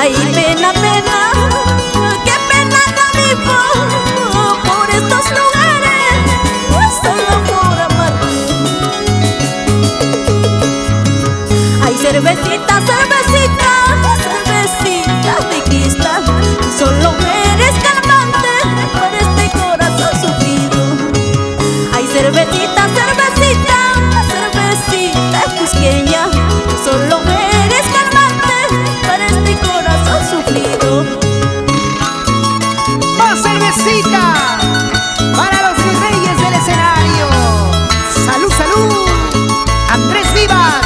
Ay, pena, pena, qué pena da vivo por estos lugares, solo por amarte. Ay, cervecita, cervecita, cervecita de cristal, solo eres calmante para este corazón sufrido. Ay, cervecita, cervecita, cervecita cusqueña, solo eres calmante para este corazón sufrido. ¡Más cervecita para los reyes del escenario! ¡Salud, salud! ¡Andrés Vivas!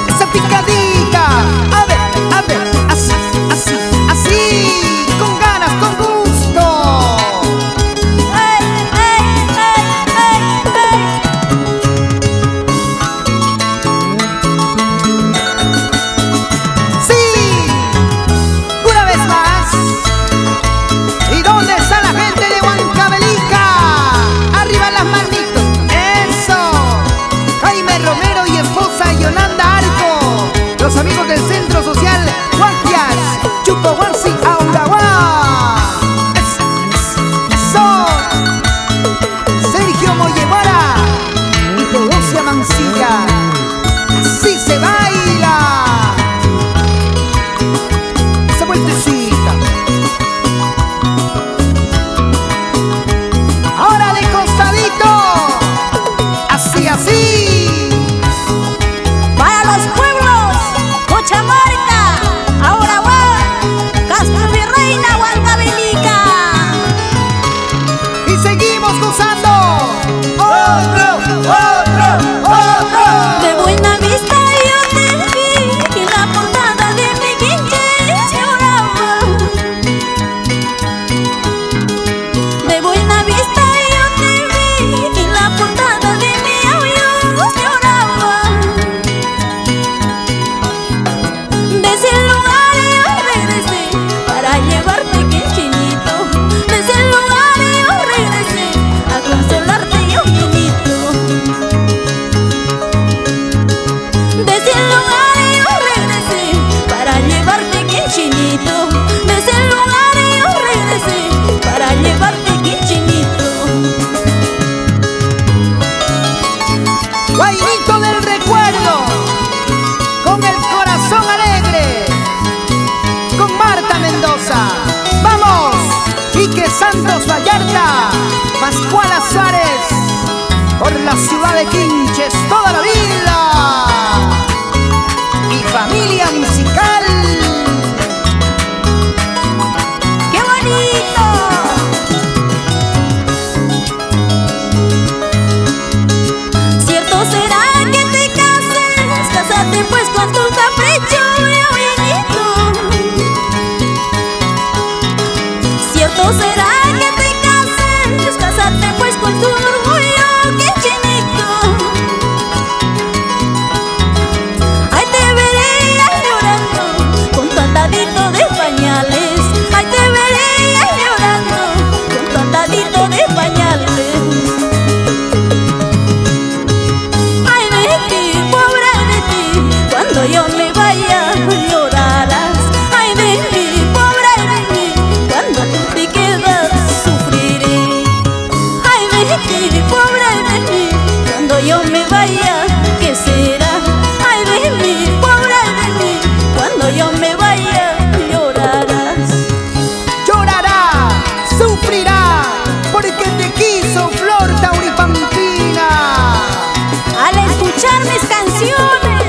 ¡Esa picadita! A ver, así, así, así, con ganas, con gusto. ¡Ey, ey, ey, ey, ey! ¡Sí! ¡Una vez más! ¿Y dónde está la gente de Huancavelica? ¡Arriba las manitos! ¡Eso! Jaime Romero y esposa Yolanda Arco, los amigos del Centro Social Guaquias, Chucohuansi, Auraguá. ¡Eso! Sergio Moyemora y Teodosia Mancilla. ¡Así se baila! Esa vueltecita. Ahora de costadito. Así, así. Para los pueblos, Cochamarca, Auraguá, Castro Virreina, Huancavelica. Y seguimos gozando. Otro, otro, otro. De buena vista yo te vi en la portada de mi quinche lloraba. De buena vista yo te vi en la portada de mi audio lloraba. De ese lugar yo regresé para llevarte quinchinito. De ese lugar yo regresé a consolarte yo llenito. De ese lugar yo regresé para llevarte quinchinito. De ese lugar yo regresé para llevarte quinchinito. Guainito del recuerdo, con el corazón alegre, con Marta Mendoza. ¡Vamos! Quique Santos Vallarta, Pascuala Suárez, por la ciudad de Quinches toda la vida. Y familia musical. ¡Qué bonito! Cierto será que te cases, cásate pues con tu capricho, llenito. Cierto será que te cases, cásate pues con tu orgullo, quinchinito. Ay, te vería llorando con tu atadito de pañales. Ay, te vería llorando con tu atadito de pañales. Ay, de ti, pobre de ti, cuando yo me vaya llorarás. Ay, de ti, pobre de mí, cuando tú te quedas sufriré. Ay, de ti, pobre de mí, cuando yo me vaya, ¿qué será? Ay, de mí, pobre de mí, cuando yo me vaya llorarás. Llorará, sufrirá, porque te quiso Flor Tauripampina. Al escuchar mis canciones,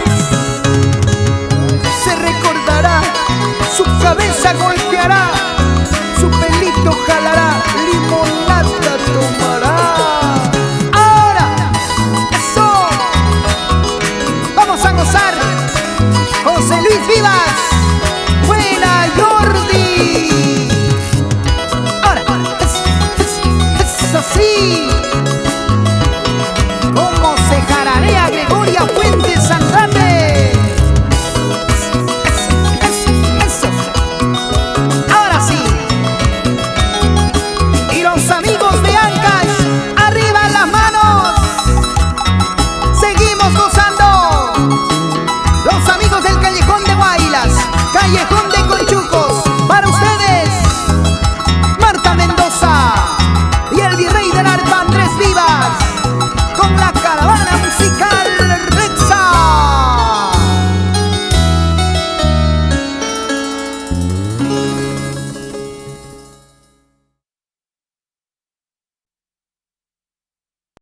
Se recordará, su cabeza golpeará, su pelito jalará, limonada tomará. Ahora, eso, vamos a gozar. José Luis Vivas.